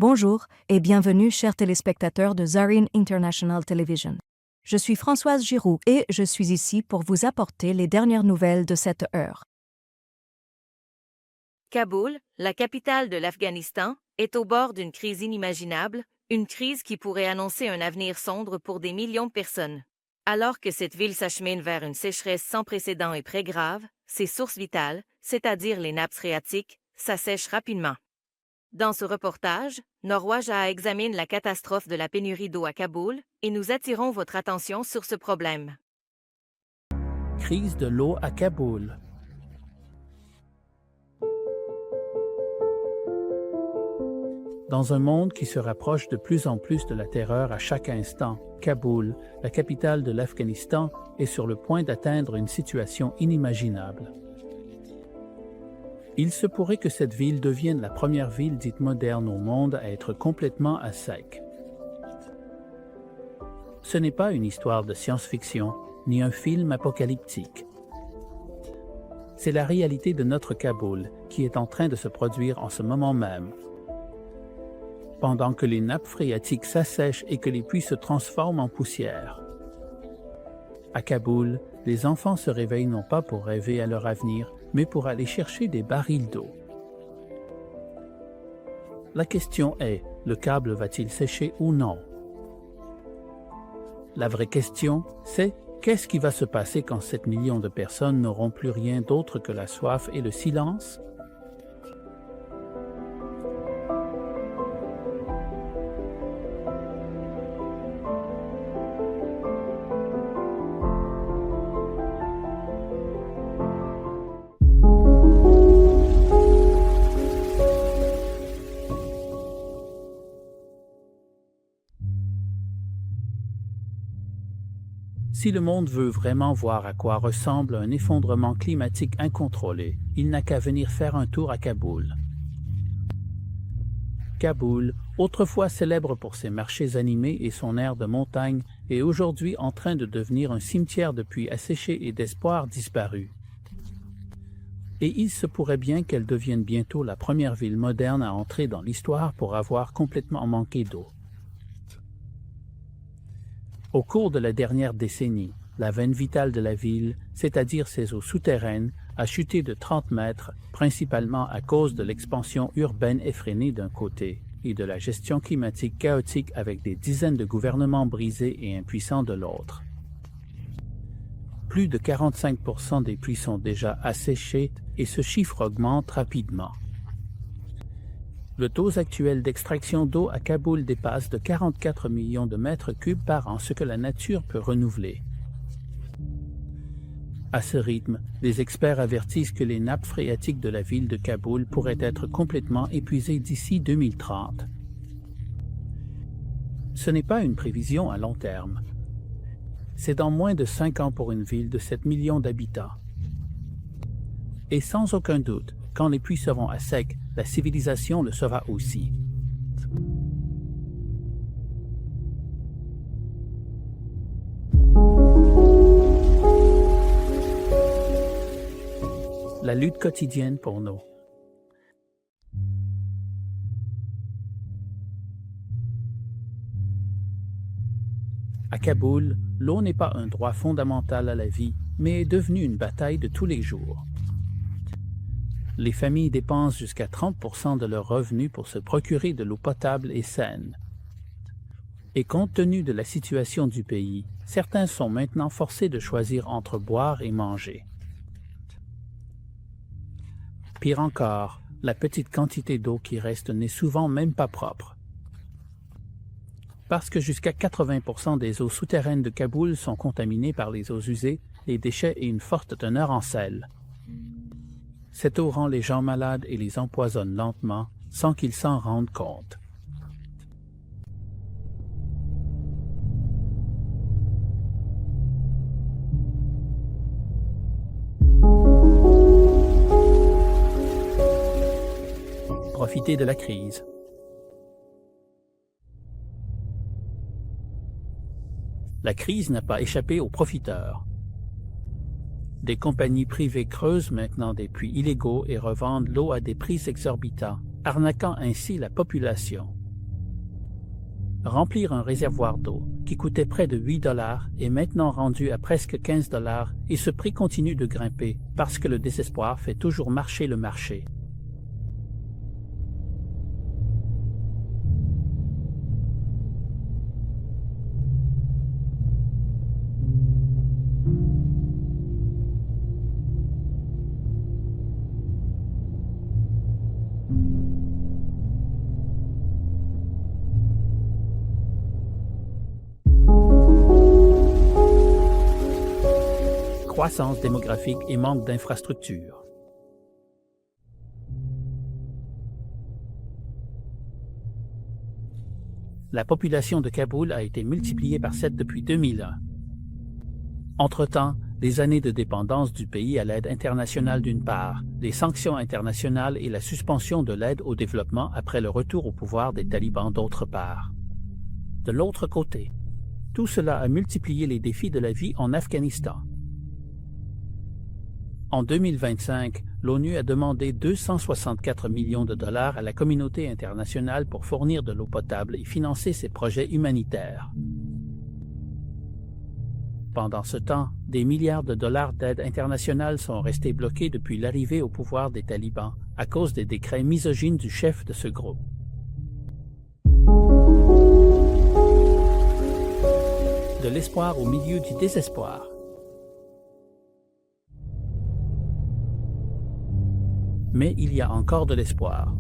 Bonjour et bienvenue chers téléspectateurs de Zarine International Television. Je suis Françoise Giroux et je suis ici pour vous apporter les dernières nouvelles de cette heure. Kaboul, la capitale de l'Afghanistan, est au bord d'une crise inimaginable, une crise qui pourrait annoncer un avenir sombre pour des millions de personnes. Alors que cette ville s'achemine vers une sécheresse sans précédent et très grave, ses sources vitales, c'est-à-dire les nappes phréatiques, s'assèchent rapidement. Dans ce reportage, Norwaja examine la catastrophe de la pénurie d'eau à Kaboul et nous attirons votre attention sur ce problème. Crise de l'eau à Kaboul. Dans un monde qui se rapproche de plus en plus de la terreur à chaque instant, Kaboul, la capitale de l'Afghanistan, est sur le point d'atteindre une situation inimaginable. Il se pourrait que cette ville devienne la première ville dite moderne au monde à être complètement à sec. Ce n'est pas une histoire de science-fiction, ni un film apocalyptique. C'est la réalité de notre Kaboul qui est en train de se produire en ce moment même. Pendant que les nappes phréatiques s'assèchent et que les puits se transforment en poussière. À Kaboul, les enfants se réveillent non pas pour rêver à leur avenir, mais pour aller chercher des barils d'eau. La question est, le câble va-t-il sécher ou non? La vraie question, c'est qu'est-ce qui va se passer quand 7 millions de personnes n'auront plus rien d'autre que la soif et le silence? Si le monde veut vraiment voir à quoi ressemble un effondrement climatique incontrôlé, il n'a qu'à venir faire un tour à Kaboul. Kaboul, autrefois célèbre pour ses marchés animés et son air de montagne, est aujourd'hui en train de devenir un cimetière de puits asséchés et d'espoirs disparus. Et il se pourrait bien qu'elle devienne bientôt la première ville moderne à entrer dans l'histoire pour avoir complètement manqué d'eau. Au cours de la dernière décennie, la veine vitale de la ville, c'est-à-dire ses eaux souterraines, a chuté de 30 mètres, principalement à cause de l'expansion urbaine effrénée d'un côté et de la gestion climatique chaotique avec des dizaines de gouvernements brisés et impuissants de l'autre. Plus de 45% des puits sont déjà asséchés et ce chiffre augmente rapidement. Le taux actuel d'extraction d'eau à Kaboul dépasse de 44 millions de mètres cubes par an, ce que la nature peut renouveler. À ce rythme, les experts avertissent que les nappes phréatiques de la ville de Kaboul pourraient être complètement épuisées d'ici 2030. Ce n'est pas une prévision à long terme. C'est dans moins de 5 ans pour une ville de 7 millions d'habitants. Et sans aucun doute, quand les puits seront à sec, la civilisation le sera aussi. La lutte quotidienne pour nous. À Kaboul, l'eau n'est pas un droit fondamental à la vie, mais est devenue une bataille de tous les jours. Les familles dépensent jusqu'à 30% de leurs revenus pour se procurer de l'eau potable et saine. Et compte tenu de la situation du pays, certains sont maintenant forcés de choisir entre boire et manger. Pire encore, la petite quantité d'eau qui reste n'est souvent même pas propre. Parce que jusqu'à 80% des eaux souterraines de Kaboul sont contaminées par les eaux usées, les déchets et une forte teneur en sel. Cette eau rend les gens malades et les empoisonne lentement, sans qu'ils s'en rendent compte. Profiter de la crise. La crise n'a pas échappé aux profiteurs. Des compagnies privées creusent maintenant des puits illégaux et revendent l'eau à des prix exorbitants, arnaquant ainsi la population. Remplir un réservoir d'eau, qui coûtait près de 8 $, est maintenant rendu à presque 15 $ et ce prix continue de grimper parce que le désespoir fait toujours marcher le marché. Croissance démographique et manque d'infrastructures. La population de Kaboul a été multipliée par 7 depuis 2001. Entre-temps, les années de dépendance du pays à l'aide internationale d'une part, les sanctions internationales et la suspension de l'aide au développement après le retour au pouvoir des talibans d'autre part. De l'autre côté, tout cela a multiplié les défis de la vie en Afghanistan. En 2025, l'ONU a demandé 264 millions de dollars à la communauté internationale pour fournir de l'eau potable et financer ses projets humanitaires. Pendant ce temps, des milliards de dollars d'aide internationale sont restés bloqués depuis l'arrivée au pouvoir des talibans à cause des décrets misogynes du chef de ce groupe. De l'espoir au milieu du désespoir. Mais il y a encore de l'espoir.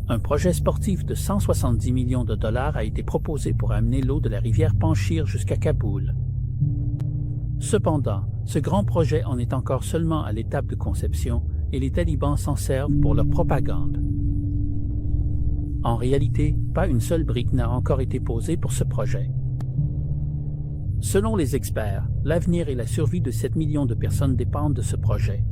Un projet sportif de 170 millions de dollars a été proposé pour amener l'eau de la rivière Panjshir jusqu'à Kaboul. Cependant, ce grand projet en est encore seulement à l'étape de conception et les talibans s'en servent pour leur propagande. En réalité, pas une seule brique n'a encore été posée pour ce projet. Selon les experts, l'avenir et la survie de 7 millions de personnes dépendent de ce projet.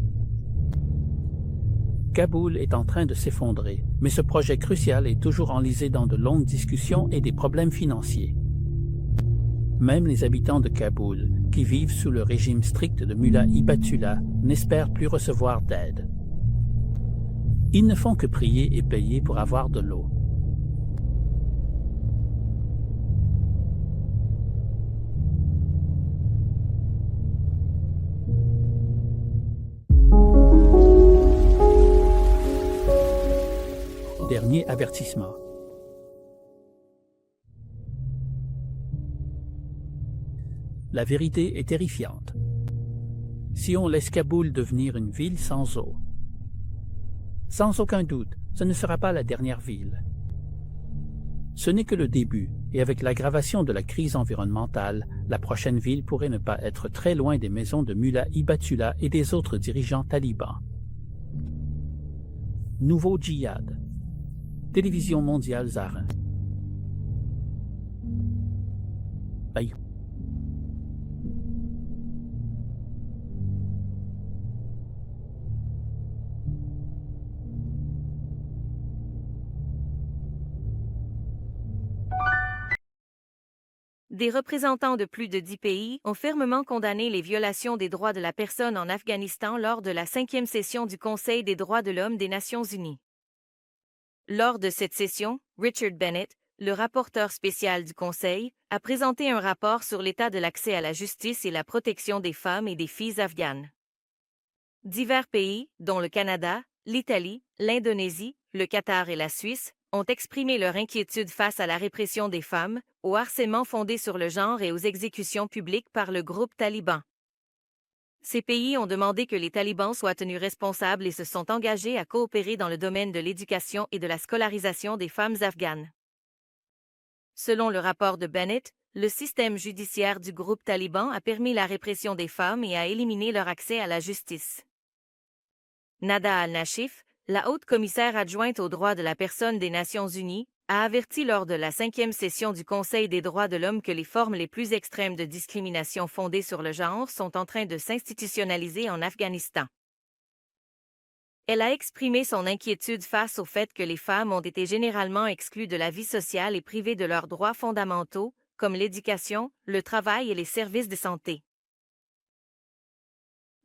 Kaboul est en train de s'effondrer, mais ce projet crucial est toujours enlisé dans de longues discussions et des problèmes financiers. Même les habitants de Kaboul, qui vivent sous le régime strict de Mullah Hibatullah, n'espèrent plus recevoir d'aide. Ils ne font que prier et payer pour avoir de l'eau. Dernier avertissement. La vérité est terrifiante. Si on laisse Kaboul devenir une ville sans eau, sans aucun doute, ce ne sera pas la dernière ville. Ce n'est que le début, et avec l'aggravation de la crise environnementale, la prochaine ville pourrait ne pas être très loin des maisons de Mullah Hibatullah et des autres dirigeants talibans. Nouveau djihad. Télévision mondiale Zarin. Bye. Des représentants de plus de 10 pays ont fermement condamné les violations des droits de la personne en Afghanistan lors de la 5e session du Conseil des droits de l'homme des Nations unies. Lors de cette session, Richard Bennett, le rapporteur spécial du Conseil, a présenté un rapport sur l'état de l'accès à la justice et la protection des femmes et des filles afghanes. Divers pays, dont le Canada, l'Italie, l'Indonésie, le Qatar et la Suisse, ont exprimé leur inquiétude face à la répression des femmes, au harcèlement fondé sur le genre et aux exécutions publiques par le groupe taliban. Ces pays ont demandé que les talibans soient tenus responsables et se sont engagés à coopérer dans le domaine de l'éducation et de la scolarisation des femmes afghanes. Selon le rapport de Bennett, le système judiciaire du groupe taliban a permis la répression des femmes et a éliminé leur accès à la justice. Nada al-Nashif, la haute commissaire adjointe aux droits de la personne des Nations unies, a averti lors de la 5e session du Conseil des droits de l'homme que les formes les plus extrêmes de discrimination fondée sur le genre sont en train de s'institutionnaliser en Afghanistan. Elle a exprimé son inquiétude face au fait que les femmes ont été généralement exclues de la vie sociale et privées de leurs droits fondamentaux, comme l'éducation, le travail et les services de santé.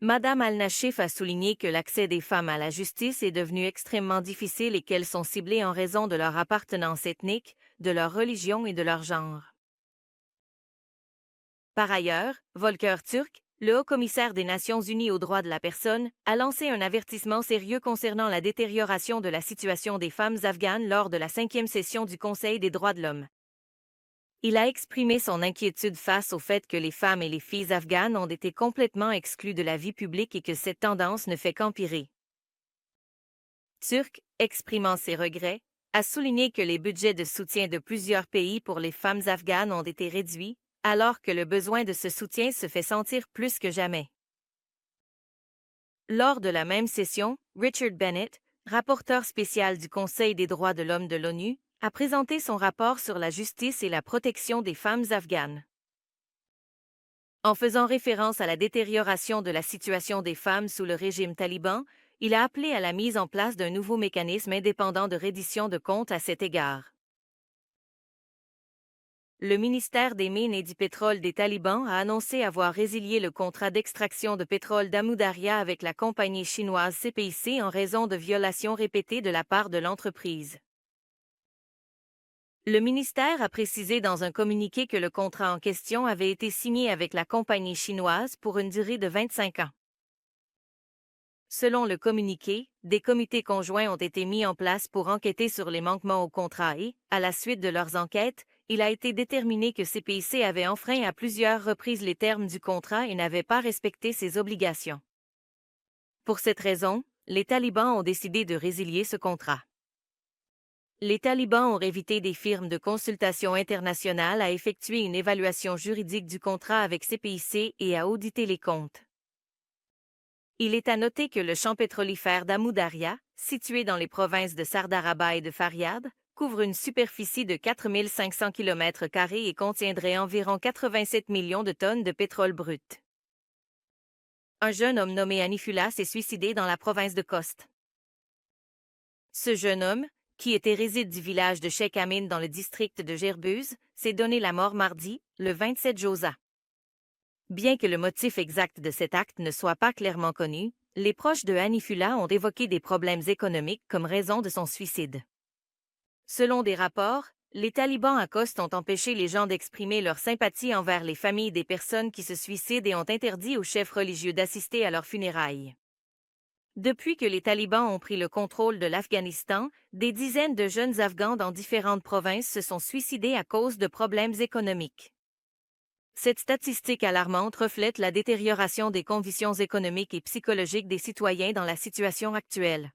Madame Al-Nashif a souligné que l'accès des femmes à la justice est devenu extrêmement difficile et qu'elles sont ciblées en raison de leur appartenance ethnique, de leur religion et de leur genre. Par ailleurs, Volker Türk, le haut-commissaire des Nations unies aux droits de la personne, a lancé un avertissement sérieux concernant la détérioration de la situation des femmes afghanes lors de la 5e session du Conseil des droits de l'homme. Il a exprimé son inquiétude face au fait que les femmes et les filles afghanes ont été complètement exclues de la vie publique et que cette tendance ne fait qu'empirer. Türk, exprimant ses regrets, a souligné que les budgets de soutien de plusieurs pays pour les femmes afghanes ont été réduits, alors que le besoin de ce soutien se fait sentir plus que jamais. Lors de la même session, Richard Bennett, rapporteur spécial du Conseil des droits de l'homme de l'ONU, a présenté son rapport sur la justice et la protection des femmes afghanes. En faisant référence à la détérioration de la situation des femmes sous le régime taliban, il a appelé à la mise en place d'un nouveau mécanisme indépendant de reddition de comptes à cet égard. Le ministère des Mines et du Pétrole des talibans a annoncé avoir résilié le contrat d'extraction de pétrole d'Amu Darya avec la compagnie chinoise CPIC en raison de violations répétées de la part de l'entreprise. Le ministère a précisé dans un communiqué que le contrat en question avait été signé avec la compagnie chinoise pour une durée de 25 ans. Selon le communiqué, des comités conjoints ont été mis en place pour enquêter sur les manquements au contrat et, à la suite de leurs enquêtes, il a été déterminé que CPIC avait enfreint à plusieurs reprises les termes du contrat et n'avait pas respecté ses obligations. Pour cette raison, les talibans ont décidé de résilier ce contrat. Les talibans ont invité des firmes de consultation internationales à effectuer une évaluation juridique du contrat avec CPIC et à auditer les comptes. Il est à noter que le champ pétrolifère d'Amu Darya, situé dans les provinces de Sardaraba et de Faryab, couvre une superficie de 4 500 km² et contiendrait environ 87 millions de tonnes de pétrole brut. Un jeune homme nommé Anifullah s'est suicidé dans la province de Khost. Ce jeune homme, qui était réside du village de Sheikh Amin dans le district de Gerbuz, s'est donné la mort mardi, le 27 Josa. Bien que le motif exact de cet acte ne soit pas clairement connu, les proches de Anifullah ont évoqué des problèmes économiques comme raison de son suicide. Selon des rapports, les talibans à Khost ont empêché les gens d'exprimer leur sympathie envers les familles des personnes qui se suicident et ont interdit aux chefs religieux d'assister à leurs funérailles. Depuis que les talibans ont pris le contrôle de l'Afghanistan, des dizaines de jeunes Afghans dans différentes provinces se sont suicidés à cause de problèmes économiques. Cette statistique alarmante reflète la détérioration des conditions économiques et psychologiques des citoyens dans la situation actuelle.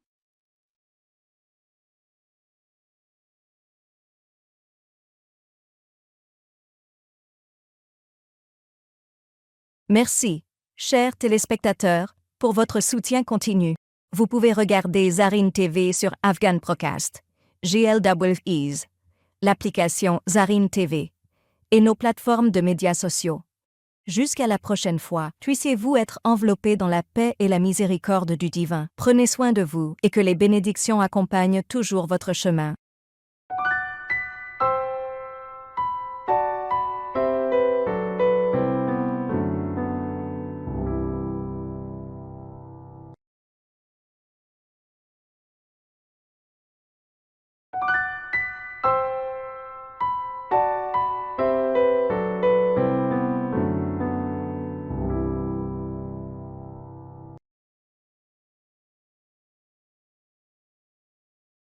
Merci, chers téléspectateurs, pour votre soutien continu. Vous pouvez regarder Zarin TV sur Afghan Procast, GLWEs, l'application Zarin TV et nos plateformes de médias sociaux. Jusqu'à la prochaine fois, puissiez-vous être enveloppés dans la paix et la miséricorde du divin. Prenez soin de vous et que les bénédictions accompagnent toujours votre chemin.